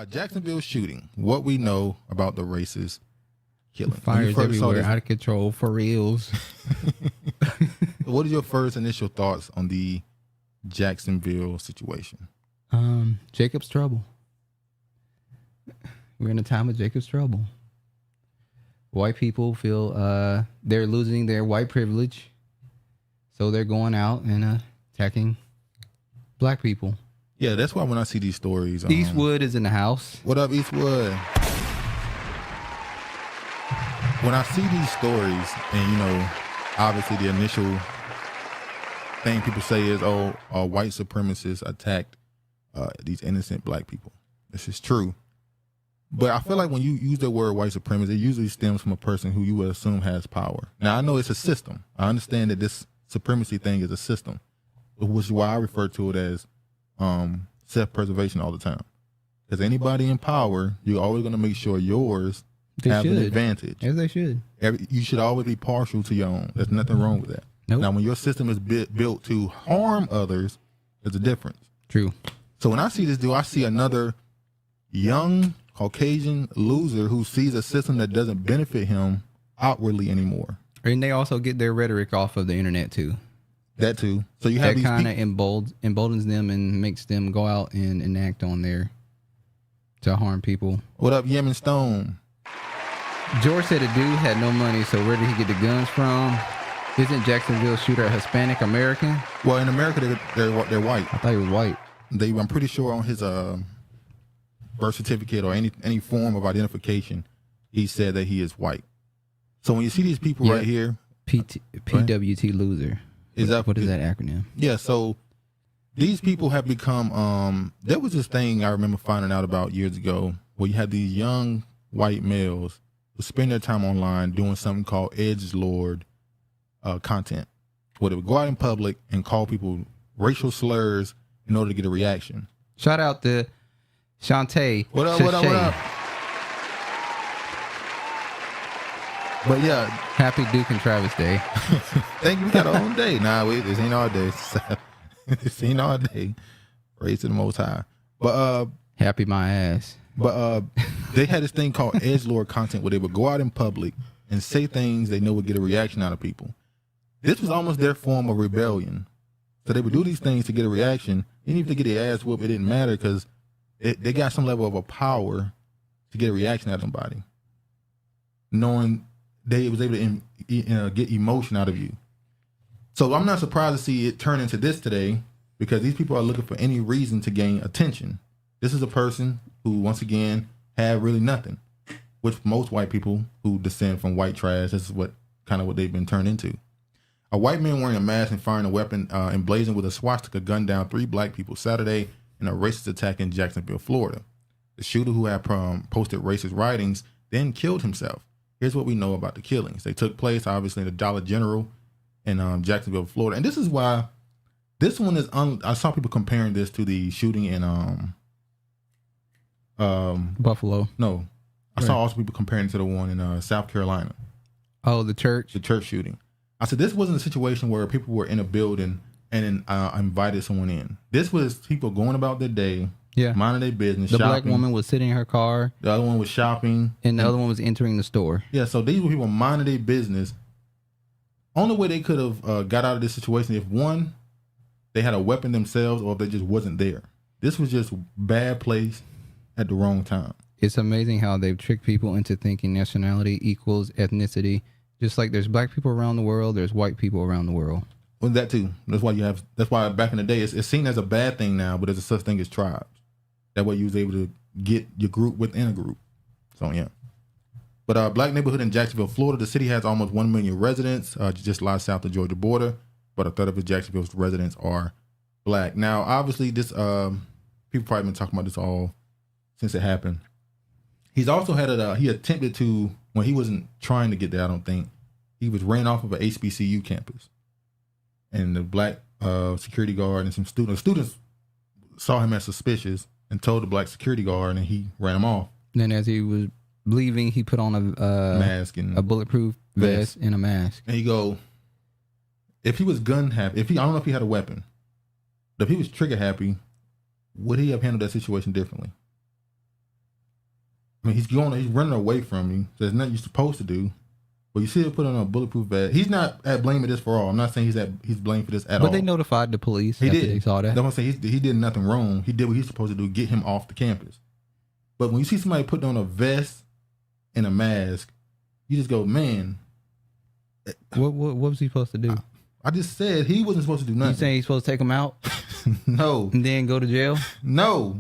Jacksonville shooting. What we know about the racist killing. Fires everywhere, out of control, for reals. What are your first initial thoughts on the Jacksonville situation? Jacob's trouble. We're in a time of Jacob's trouble. White people feel they're losing their white privilege, so they're going out and attacking black people. Yeah, that's why when I see these stories, Eastwood is in the house. What up, Eastwood? When I see these stories, and obviously the initial thing people say is, white supremacists attacked these innocent black people. This is true. But I feel like when you use the word white supremacist, it usually stems from a person who you would assume has power. Now, I know it's a system. I understand that this supremacy thing is a system, which is why I refer to it as self-preservation all the time. Because anybody in power, you're always going to make sure yours have an advantage. As they should. You should always be partial to your own. There's nothing wrong with that. Nope. Now, when your system is built to harm others, there's a difference. True. So when I see this dude, I see another young Caucasian loser who sees a system that doesn't benefit him outwardly anymore. And they also get their rhetoric off of the internet too. That too. So you have that kind of emboldens them and makes them go out and enact on there to harm people. What up, Yemen Stone? George said the dude had no money, so where did he get the guns from? Isn't Jacksonville shooter a Hispanic American? Well, in America, they're white. I thought he was white. I'm pretty sure on his birth certificate or any form of identification, he said that he is white. So when you see these people right here, PWT loser. What is that acronym? Yeah, so these people have become there was this thing I remember finding out about years ago where you had these young white males who spend their time online doing something called edgelord content, where they would go out in public and call people racial slurs in order to get a reaction. Shout out to Shantae. What up? But yeah, happy Duke and Travis Day. Thank you. We got our own day. Nah, this ain't our day. This ain't our day. Praise to the Most High. But happy my ass. But they had this thing called edgelord content where they would go out in public and say things they know would get a reaction out of people. This was almost their form of rebellion. So they would do these things to get a reaction. Even if they get their ass whooped, it didn't matter because they got some level of a power to get a reaction out of somebody, knowing they was able to get emotion out of you. So I'm not surprised to see it turn into this today because these people are looking for any reason to gain attention. This is a person who, once again, had really nothing, which most white people who descend from white trash, this is what they've been turned into. A white man wearing a mask and firing a weapon emblazoned with a swastika gunned down 3 black people Saturday in a racist attack in Jacksonville, Florida. The shooter, who had posted racist writings, then killed himself. Here's what we know about the killings. They took place, obviously, in the Dollar General in Jacksonville, Florida. And this is why this one is, I saw people comparing this to the shooting in Buffalo. No. I saw also people comparing it to the one in South Carolina. Oh, the church? The church shooting. I said, this wasn't a situation where people were in a building and invited someone in. This was people going about their day, minding their business, the shopping. Black woman was sitting in her car. The other one was shopping. And the other one was entering the store. Yeah, so these were people minding their business. Only way they could have got out of this situation if, one, they had a weapon themselves or if they just wasn't there. This was just bad place at the wrong time. It's amazing how they've tricked people into thinking nationality equals ethnicity. Just like there's black people around the world, there's white people around the world. Well, that too. That's why back in the day, it's seen as a bad thing now, but there's a such thing as tribes. That way you was able to get your group within a group. So, yeah. But black neighborhood in Jacksonville, Florida, the city has almost 1 million residents, just lies south of the Georgia border, but a third of the Jacksonville's residents are black. Now, obviously, this people probably been talking about this all since it happened. He's also had he attempted to, when he wasn't trying to get there, I don't think, he was ran off of an HBCU campus. And the black security guard and some students saw him as suspicious and told the black security guard, and he ran him off. Then as he was leaving, he put on a mask and a bulletproof vest and a mask. And he go, if he was gun happy, I don't know if he had a weapon, but if he was trigger happy, would he have handled that situation differently? I mean, he's running away from you. So there's nothing you're supposed to do. But you see him put on a bulletproof vest. He's not at blame of this for all. I'm not saying he's blamed for this at all. But they notified the police after they saw that. Don't say he did nothing wrong. He did what he's supposed to do, get him off the campus. But when you see somebody putting on a vest and a mask, you just go, man. What was he supposed to do? I just said he wasn't supposed to do nothing. You saying he's supposed to take him out? No. And then go to jail? No.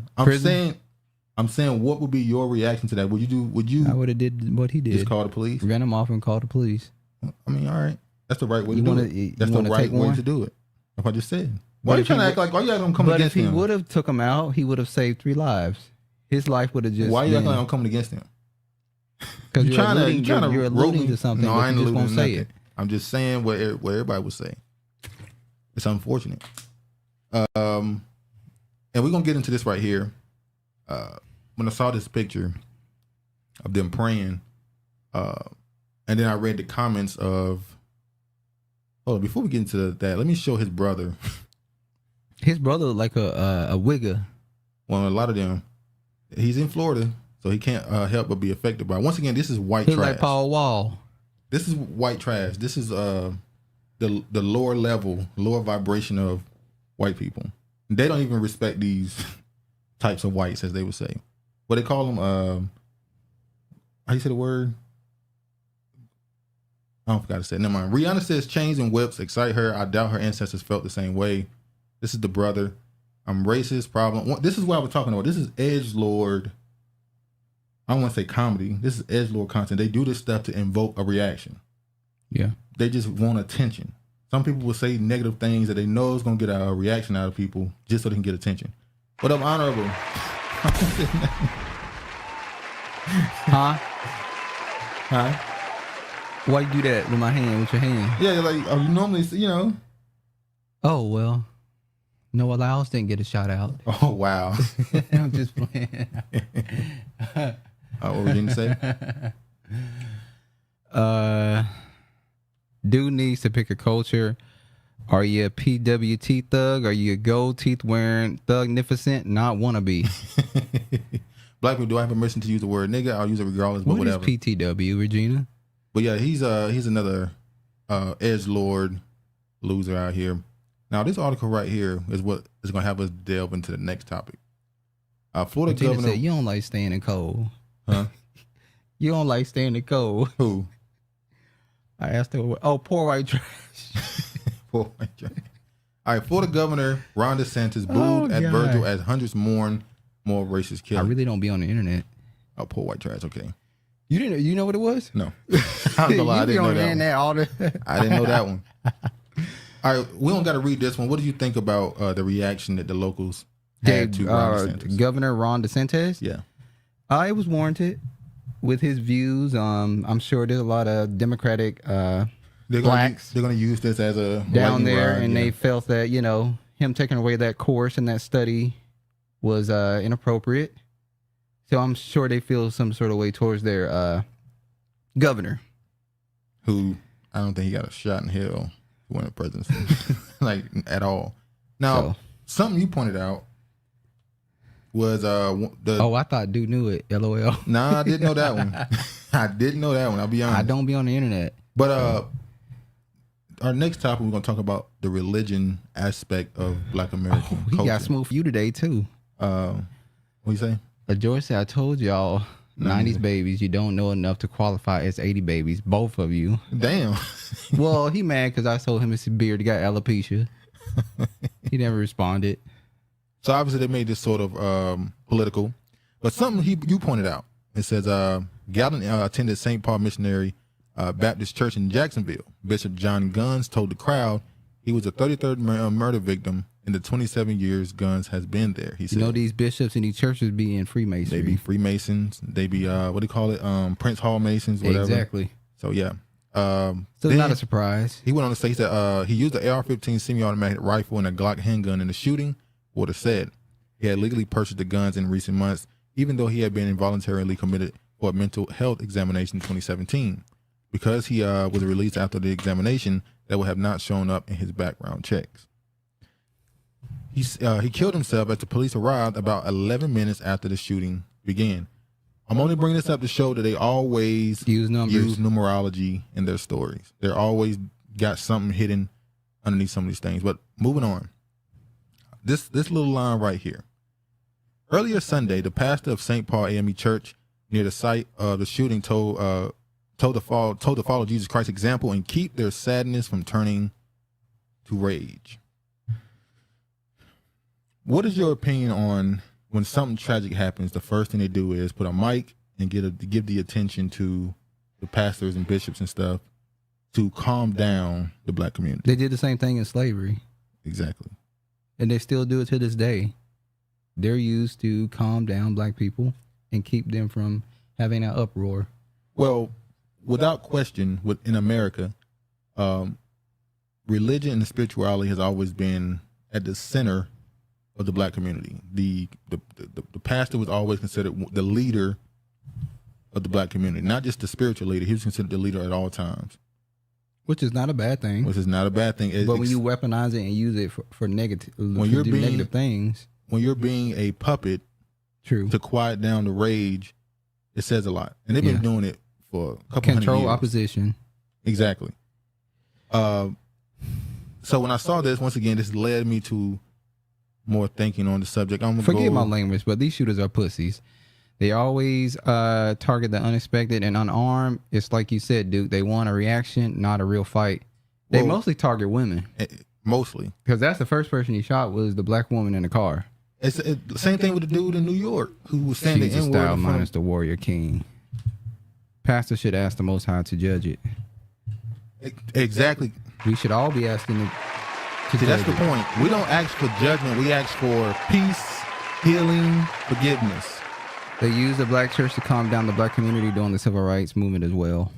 I'm saying what would be your reaction to that? Would you I would have did what he did. Just call the police? Ran him off and call the police. I mean, all right. That's the right way to do it. That's the right way to do it. That's what I just said. Why are you trying to act like, why you acting like I'm coming against him? But if he would have took him out, he would have saved 3 lives. His life would have just Why are you acting like I'm coming against him? Because you're alluding to something, no, but I ain't you just won't say it. I'm just saying what everybody would say. It's unfortunate. And we're going to get into this right here. When I saw this picture of them praying, and then I read the comments of, before we get into that, let me show his brother. His brother looked like a wigger. Well, a lot of them. He's in Florida, so he can't help but be affected by it. Once again, this is white trash. He's like Paul Wall. This is white trash. This is the lower level, lower vibration of white people. They don't even respect these types of whites, as they would say. What they call them, how you say the word? I forgot to say it. Never mind. Rihanna says chains and whips excite her. I doubt her ancestors felt the same way. This is the brother. I'm racist problem. This is what I was talking about. This is edgelord. I don't want to say comedy. This is edgelord content. They do this stuff to invoke a reaction. Yeah. They just want attention. Some people will say negative things that they know is going to get a reaction out of people just so they can get attention. What up, Honorable? Huh? Huh? Why you do that with my hand, with your hand? Yeah, like you normally, Oh, well. Noah Lyles didn't get a shout out. Oh, wow. I'm just playing. What were you going to say? Dude needs to pick a culture. Are you a PWT thug? Are you a gold teeth wearing thugnificent? Not wannabe. Black people, do I have permission to use the word nigga? I'll use it regardless, but whatever. What is PTW, Regina? But yeah, he's another edgelord loser out here. Now, this article right here is what is going to have us delve into the next topic. Florida Regina governor said, you don't like staying in cold. Huh? You don't like staying in cold. Who? I asked her, poor white trash. Poor white trash. All right, Florida Governor Ron DeSantis booed at Virgil as hundreds mourn more racist killing. I really don't be on the internet. Oh, poor white trash. Okay. You didn't? You know what it was? No. I don't know. I didn't know that one. I didn't know that one. All right, we don't got to read this one. What do you think about the reaction that the locals had to Ron DeSantis? Governor Ron DeSantis? Yeah. It was warranted with his views. I'm sure there's a lot of Democratic blacks. They're going to use this as a down there, and they felt that him taking away that course and that study was inappropriate. So I'm sure they feel some sort of way towards their governor, who I don't think he got a shot in hell to win the presidency, like at all. Now, something you pointed out was I thought dude knew it. LOL. Nah, I didn't know that one. I didn't know that one. I'll be honest. I don't be on the internet. But our next topic, we're gonna talk about the religion aspect of Black American culture. He got smooth for you today too. What you say? George said, I told y'all, 90s babies, you don't know enough to qualify as 80 babies, both of you. Damn. Well, he mad because I told him his beard got alopecia. He never responded. So obviously they made this sort of political. But something you pointed out, it says, Gallen attended St. Paul Missionary Baptist Church in Jacksonville. Bishop John Guns told the crowd he was the 33rd murder victim in the 27 years Guns has been there. He said, these bishops and these churches be in Freemasonry. They be Freemasons. They be, what do you call it? Prince Hall Masons, whatever. Exactly. So, yeah. So it's not a surprise. He went on to say, he said, he used the AR-15 semi-automatic rifle and a Glock handgun in the shooting. Would have said he had legally purchased the guns in recent months, even though he had been involuntarily committed for a mental health examination in 2017. Because he was released after the examination, that would have not shown up in his background checks. He killed himself as the police arrived about 11 minutes after the shooting began. I'm only bringing this up to show that they always Use numbers. use numerology in their stories. They're always got something hidden underneath some of these things. But moving on, this little line right here. Earlier Sunday, the pastor of St. Paul AME Church near the site of the shooting told to follow Jesus Christ's example and keep their sadness from turning to rage. What is your opinion on when something tragic happens? The first thing they do is put a mic and give the attention to the pastors and bishops and stuff to calm down the black community. They did the same thing in slavery. Exactly. And they still do it to this day. They're used to calm down black people and keep them from having an uproar. Well, without question, in America, religion and spirituality has always been at the center of the black community. The pastor was always considered the leader of the black community, not just the spiritual leader. He was considered the leader at all times. Which is not a bad thing. Which is not a bad thing. But when you weaponize it and use it for negative, negative things. When you're being a puppet True. to quiet down the rage, it says a lot. And they've been doing it for a couple hundred years. Control opposition. Exactly. So when I saw this, once again, this led me to more thinking on the subject. Forget my language, but these shooters are pussies. They always target the unexpected and unarmed. It's like you said, Duke. They want a reaction, not a real fight. They mostly target women. Mostly. Because that's the first person he shot was the black woman in the car. It's the same thing with the dude in New York who was saying the Jesus N-word. style minus the warrior king. Pastor should ask the Most High to judge it. Exactly. We should all be asking to See, that's the point. We don't ask for judgment. We ask for peace, healing, forgiveness. They use the black church to calm down the black community during the civil rights movement as well.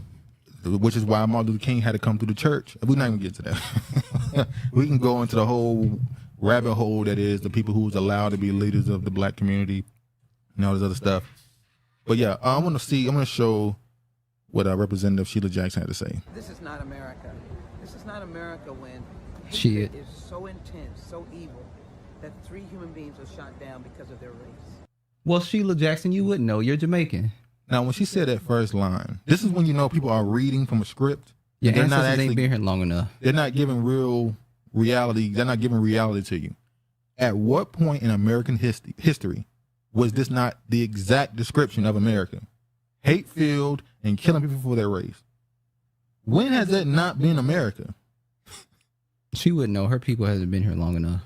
Which is why Martin Luther King had to come through the church. We're not even get to that. We can go into the whole rabbit hole that is the people who was allowed to be leaders of the black community and all this other stuff. But yeah, I want to show what Representative Sheila Jackson had to say. This is not America. This is not America when Shit is so intense, so evil, that 3 human beings were shot down because of their race. Well, Sheila Jackson, you wouldn't know. You're Jamaican. Now, when she said that first line, this is when you know people are reading from a script. Your ancestors ain't been here long enough. They're not giving real reality. They're not giving reality to you. At what point in American history was this not the exact description of America? Hate-filled and killing people for their race. When has that not been America? She wouldn't know. Her people hasn't been here long enough.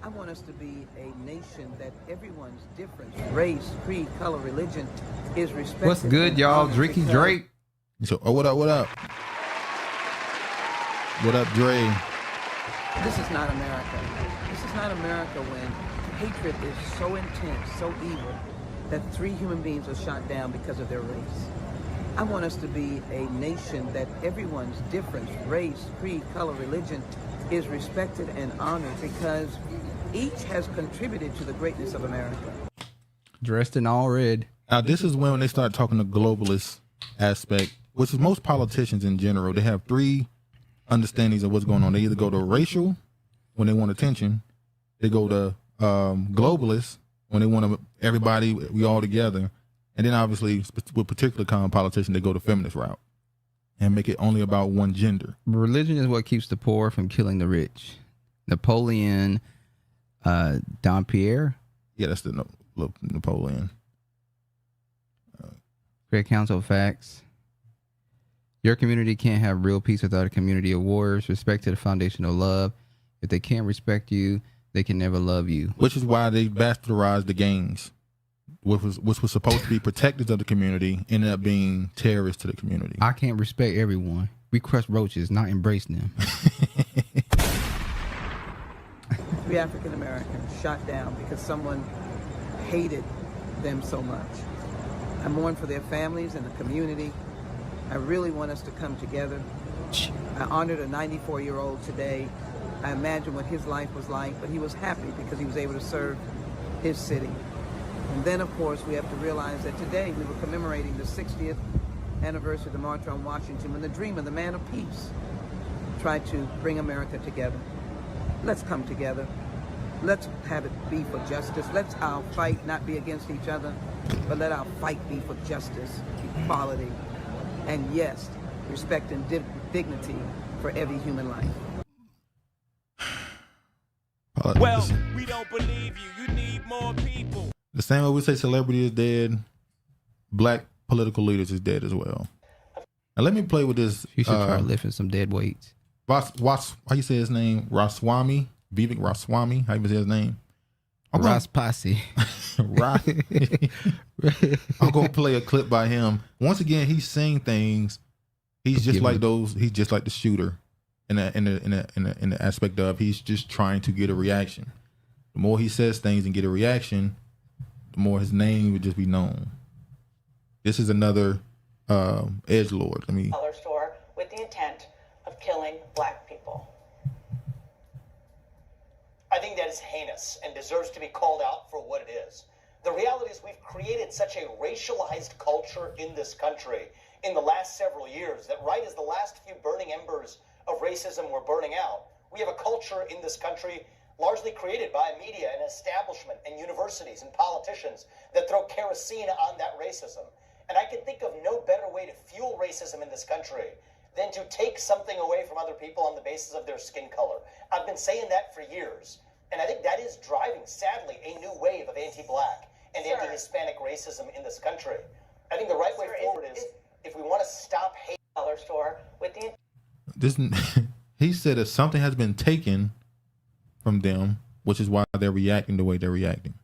I want us to be a nation that everyone's difference, race, creed, color, religion is respected. What's good, y'all? Drinky Drake. So, what up? What up? What up, Dre? This is not America. This is not America when hatred is so intense, so evil, that 3 human beings were shot down because of their race. I want us to be a nation that everyone's difference, race, creed, color, religion is respected and honored because each has contributed to the greatness of America. Dressed in all red. Now, this is when they start talking the globalist aspect, which is most politicians in general. They have 3 understandings of what's going on. They either go to racial when they want attention. They go to globalist when they want everybody, we all together. And then obviously, with particular kind of politician, they go the feminist route and make it only about one gender. Religion is what keeps the poor from killing the rich. Napoleon, Don Pierre. Yeah, that's the Napoleon. Great Council of Facts. Your community can't have real peace without a community of warriors. Respect to the foundation of love. If they can't respect you, they can never love you. Which is why they bastardized the gangs, which was supposed to be protectors of the community, ended up being terrorists to the community. I can't respect everyone. We crush roaches, not embrace them. 3 African Americans shot down because someone hated them so much. I mourn for their families and the community. I really want us to come together. I honored a 94-year-old today. I imagine what his life was like, but he was happy because he was able to serve his city. And then, of course, we have to realize that today we were commemorating the 60th anniversary of the March on Washington, when the dream of the man of peace tried to bring America together. Let's come together. Let's have it be for justice. Let's our fight not be against each other. but let our fight be for justice, equality, and yes, respect and dignity for every human life. Well, we don't believe you. You need more people. The same way we say celebrity is dead, black political leaders is dead as well. Now let me play with this. You should try lifting some dead weights. How you say his name? Vivek Ramaswamy. How you say his name? Raspasi. Right. I'm gonna play a clip by him. Once again, he's saying things. He's just like those. He's just like the shooter, in the aspect of he's just trying to get a reaction. The more he says things and get a reaction, the more his name would just be known. This is another edgelord. Dollar store with the intent of killing black people. I think that is heinous and deserves to be called out for what it is. The reality is we've created such a racialized culture in this country in the last several years that right as the last few burning embers of racism were burning out, we have a culture in this country largely created by media and establishment and universities and politicians that throw kerosene on that racism. And I can think of no better way to fuel racism in this country than to take something away from other people on the basis of their skin color. I've been saying that for years. And I think that is driving, sadly, a new wave of anti-black and anti-Hispanic racism in this country. I think the right way forward is if we want to stop hate. Dollar store with the He said that something has been taken from them, which is why they're reacting the way they're reacting.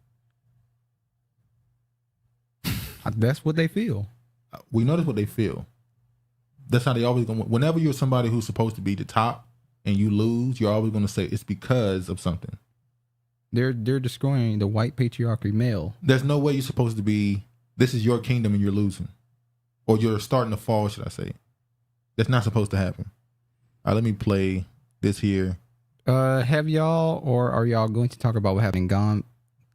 That's what they feel. We know that's what they feel. That's how they always going. Whenever you're somebody who's supposed to be the top and you lose, you're always going to say it's because of something. They're destroying the white patriarchy male. There's no way you're supposed to be. This is your kingdom and you're losing, or you're starting to fall. Should I say? That's not supposed to happen. All right, let me play this here. Have y'all, or are y'all going to talk about what happened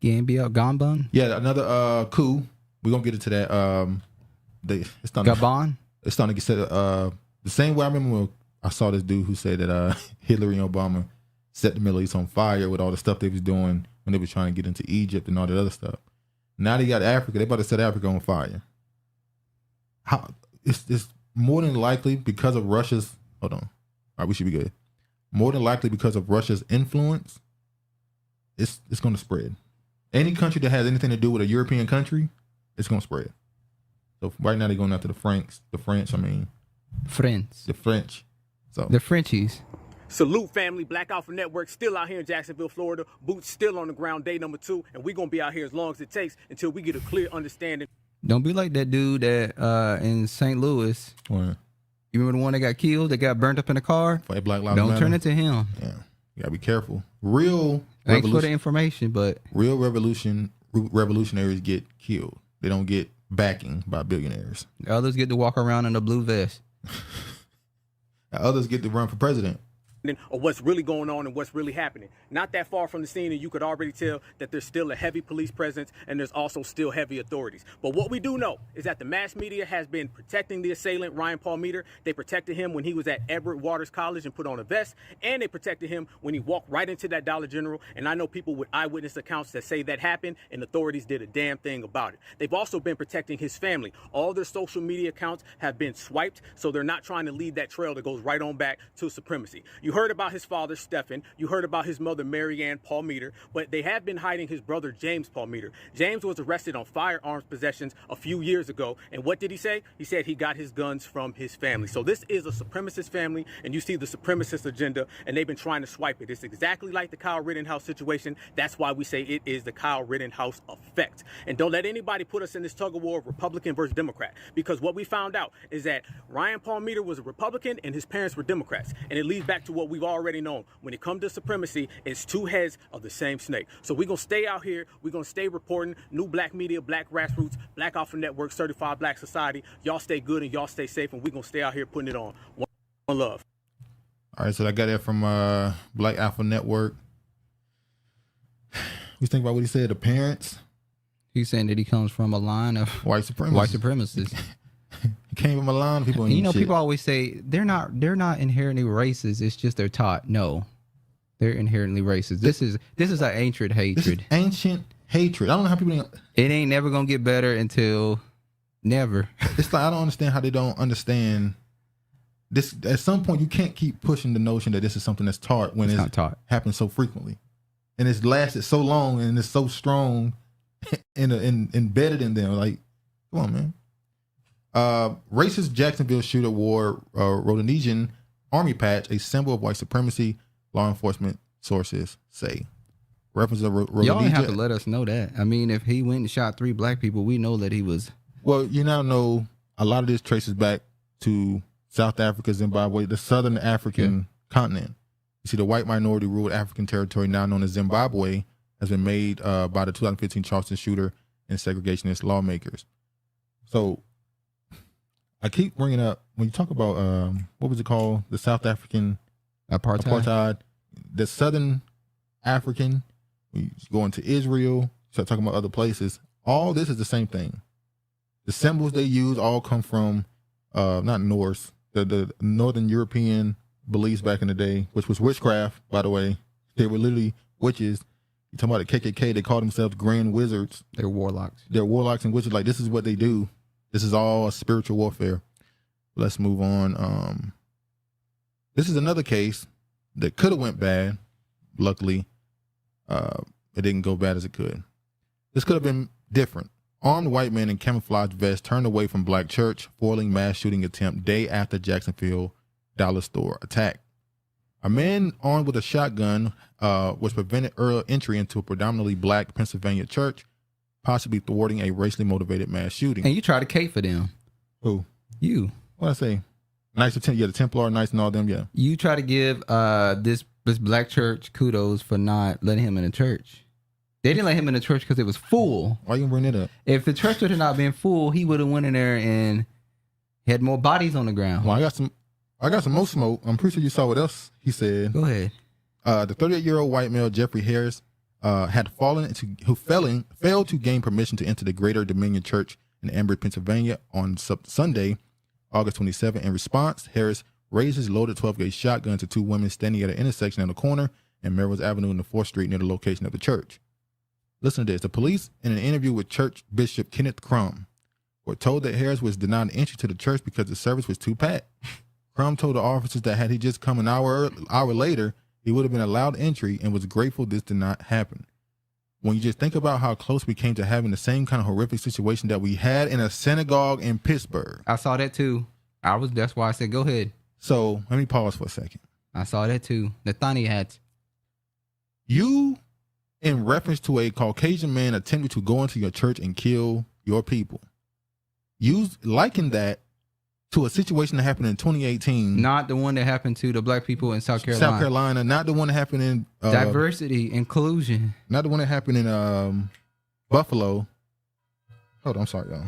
in Gabon? Yeah, another coup. We're gonna get into that. It's starting Gabon. It's starting to get set. The same way I remember when I saw this dude who said that Hillary and Obama set the Middle East on fire with all the stuff they was doing when they were trying to get into Egypt and all that other stuff. Now they got Africa. They about to set Africa on fire. How? It's more than likely because of Russia's. Hold on. All right, we should be good. More than likely because of Russia's influence, it's going to spread. Any country that has anything to do with a European country, it's going to spread. So right now they're going after the French. So The Frenchies. Salute, family. Black Alpha Network still out here in Jacksonville, Florida. Boots still on the ground, day number 2. And we're going to be out here as long as it takes until we get a clear understanding. Don't be like that dude that in St. Louis. What? You remember the one that got killed, that got burnt up in the car? Black Lives Don't Matter. turn it to him. Yeah, you gotta be careful. Real Thanks for the information, but real revolutionaries get killed. They don't get backing by billionaires. others get to walk around in a blue vest. Others get to run for president. Or what's really going on and what's really happening. Not that far from the scene, and you could already tell that there's still a heavy police presence and there's also still heavy authorities. But what we do know is that the mass media has been protecting the assailant, Ryan Palmete. They protected him when he was at Edward Waters College and put on a vest, and they protected him when he walked right into that Dollar General. And I know people with eyewitness accounts that say that happened, and authorities did a damn thing about it. They've also been protecting his family. All their social media accounts have been swiped, so they're not trying to leave that trail that goes right on back to supremacy. You heard about his father, Stephen. You heard about his mother, Mary Ann Palmete, but they have been hiding his brother, James Palmete. James was arrested on firearms possessions a few years ago, and what did he say? He said he got his guns from his family. So this is a supremacist family, and you see the supremacist agenda, and they've been trying to swipe it. It's exactly like the Kyle Rittenhouse situation. That's why we say it is the Kyle Rittenhouse effect. And don't let anybody put us in this tug of war of Republican versus Democrat, because what we found out is that Ryan Palmete was a Republican and his parents were Democrats, and it leads back to what we've already known. When it comes to supremacy, it's two heads of the same snake. So we're going to stay out here. We're going to stay reporting. New Black Media, Black Grassroots, Black Alpha Network, Certified Black Society. Y'all stay good and y'all stay safe, and we're going to stay out here putting it on. One love. All right, so I got that from Black Alpha Network. You think about what he said, the parents? He's saying that he comes from a line of White supremacists. white supremacists. He came from a line of people. You know, people always say they're not inherently racist. It's just they're taught. No, they're inherently racist. This is an ancient hatred. This is ancient hatred. I don't know how people. It ain't never gonna get better until never. It's like I don't understand how they don't understand this. At some point, you can't keep pushing the notion that this is something that's taught when It's not taught. happens so frequently, and it's lasted so long and it's so strong embedded in them. Like, come on, man. Racist Jacksonville shooter wore Rhodesian army patch, a symbol of white supremacy. Law enforcement sources say. Reference of Rhodesia. Y'all don't have to let us know that. I mean, if he went and shot 3 black people, we know that he was. Well, you now know a lot of this traces back to South Africa, Zimbabwe, the southern African continent. You see, the white minority ruled African territory, now known as Zimbabwe, has been made by the 2015 Charleston shooter and segregationist lawmakers. So I keep bringing up, when you talk about, what was it called? The South African apartheid. The southern African, you go into Israel, start talking about other places. All this is the same thing. The symbols they use all come from, not Norse, the Northern European beliefs back in the day, which was witchcraft, by the way. They were literally witches. You talking about the KKK, they call themselves grand wizards. They're warlocks. They're warlocks and witches. Like, this is what they do. This is all a spiritual warfare. Let's move on. This is another case that could have went bad. Luckily, it didn't go bad as it could. This could have been different. Armed white men in camouflage vests turned away from black church, foiling mass shooting attempt day after Jacksonville dollar store attack. A man armed with a shotgun was prevented early entry into a predominantly black Pennsylvania church, possibly thwarting a racially motivated mass shooting. And you try to cape for them. Who? You. What'd I say? Nice to the Templar, nice and all them, yeah. You try to give this black church kudos for not letting him in the church. They didn't let him in the church because it was full. Why you bring it up? If the church would have not been full, he would have went in there and had more bodies on the ground. Well, I got some more smoke. I'm pretty sure you saw what else he said. Go ahead. The 38-year-old white male Jeffrey Harris failed to gain permission to enter the Greater Dominion Church in Ambridge, Pennsylvania on Sunday, August 27. In response, Harris raised his loaded 12-gauge shotgun to 2 women standing at an intersection on the corner in Melrose Avenue and the 4th Street near the location of the church. Listen to this. The police, in an interview with Church Bishop Kenneth Crum, were told that Harris was denied entry to the church because the service was too packed. Crum told the officers that had he just come an hour later, he would have been allowed entry and was grateful this did not happen. When you just think about how close we came to having the same kind of horrific situation that we had in a synagogue in Pittsburgh. I saw that too. That's why I said go ahead. So let me pause for a second. I saw that too. Nathaniel had. You, in reference to a Caucasian man attempting to go into your church and kill your people, you liken that to a situation that happened in 2018. Not the one that happened to the black people in South Carolina. South Carolina, not the one that happened in... diversity, inclusion. Not the one that happened in Buffalo. Hold on, I'm sorry, y'all.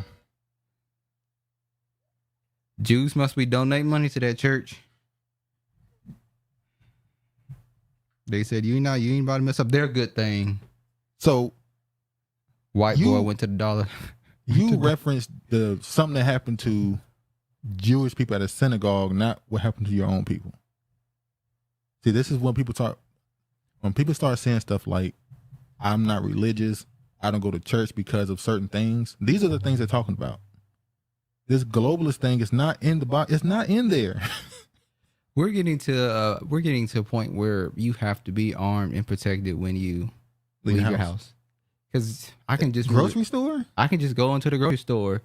Jews must be donating money to that church. They said, you ain't about to mess up their good thing. So... White boy went to the dollar. You referenced something that happened to Jewish people at a synagogue, not what happened to your own people. See, this is when people talk. When people start saying stuff like, "I'm not religious. I don't go to church because of certain things." These are the things they're talking about. This globalist thing is not in the box. It's not in there. We're getting to a point where you have to be armed and protected when you leave your house. Because I can just grocery store. I can just go into the grocery store.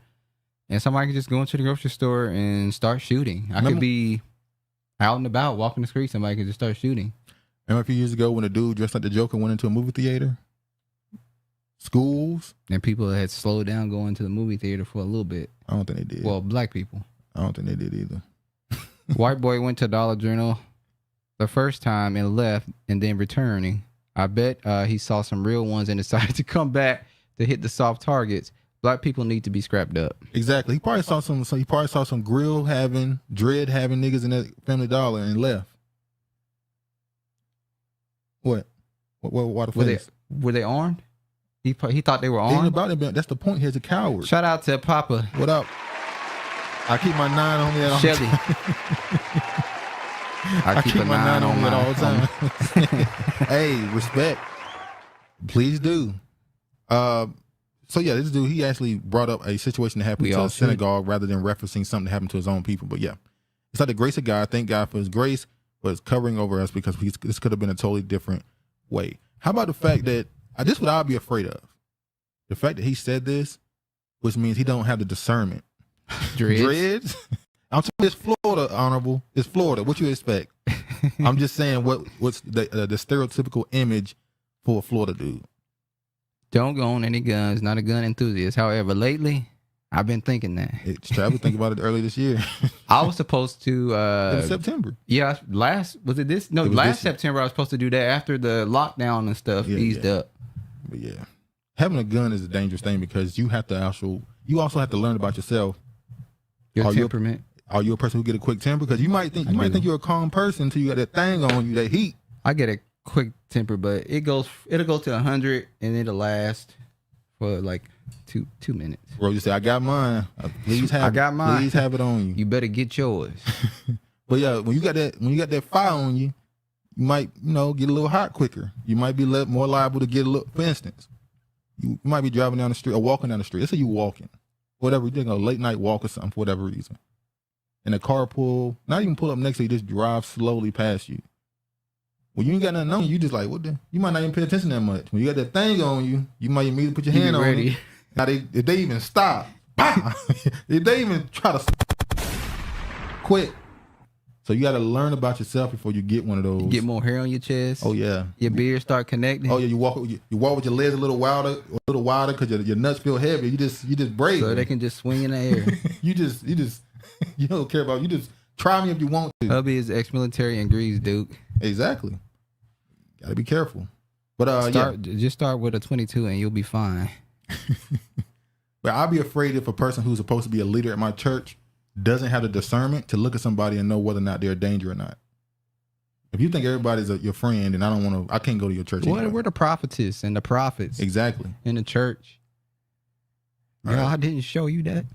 And somebody can just go into the grocery store and start shooting. I could be out and about, walking the street. Somebody could just start shooting. Remember a few years ago when a dude dressed like the Joker went into a movie theater? Schools? And people had slowed down going to the movie theater for a little bit. I don't think they did. Well, black people. I don't think they did either. White boy went to Dollar General the first time and left and then returning. I bet he saw some real ones and decided to come back to hit the soft targets. Black people need to be scrapped up. Exactly. He probably saw some dread having niggas in that Family Dollar and left. What the face? Were they armed? He thought they were armed. That's the point. He's a coward. Shout out to Papa. What up? I keep my 9 on me at all Shelly. I keep my 9 on me at all time. Hey, respect. Please do. So yeah, this dude, he actually brought up a situation that happened to a synagogue rather than referencing something that happened to his own people. But yeah, it's like the grace of God. Thank God for his grace, but it's covering over us because this could have been a totally different way. How about the fact that this is what I'll be afraid of? The fact that he said this, which means he don't have the discernment. Dreads? I'm talking, it's Florida, Honorable. It's Florida. What you expect? I'm just saying what's the stereotypical image for a Florida dude. Don't go on any guns, not a gun enthusiast. However, lately, I've been thinking that. Travis think about it early this year. I was supposed to... it was September. Yeah, last September I was supposed to do that after the lockdown and stuff eased up. But yeah, having a gun is a dangerous thing because you have to also have to learn about yourself. Your temperament. Are you a person who get a quick temper? Because you might think you're a calm person until you got that thing on you, that heat. I get a quick temper, but it'll go to 100 and it'll last for like two minutes. Bro, you say I got mine. Please have it on you. You better get yours. But yeah, when you got that fire on you, you might get a little hot quicker. You might be more liable to get a little. For instance, you might be driving down the street or walking down the street. Let's say you walking, whatever, you're doing a late night walk or something for whatever reason, and a car not even pull up next to you, just drive slowly past you. Well, you ain't got nothing on you. You just like, what the? You might not even pay attention that much. When you got that thing on you, you might immediately put your hand on it. Now, if they even stop, if they even try to quit. So you got to learn about yourself before you get one of those. You get more hair on your chest. Oh yeah. Your beard start connecting. Oh yeah. You walk with your legs a little wider because your nuts feel heavy. You just brave. So they can just swing in the air. you don't care about. You just try me if you want to. Hubby is ex-military and Grease Duke. Exactly. Got to be careful. But just start with a 22 and you'll be fine. But I'll be afraid if a person who's supposed to be a leader at my church doesn't have the discernment to look at somebody and know whether or not they're a danger or not. If you think everybody's your friend, and I can't go to your church. We're the prophetess and the prophets. Exactly. In the church. God didn't show you that.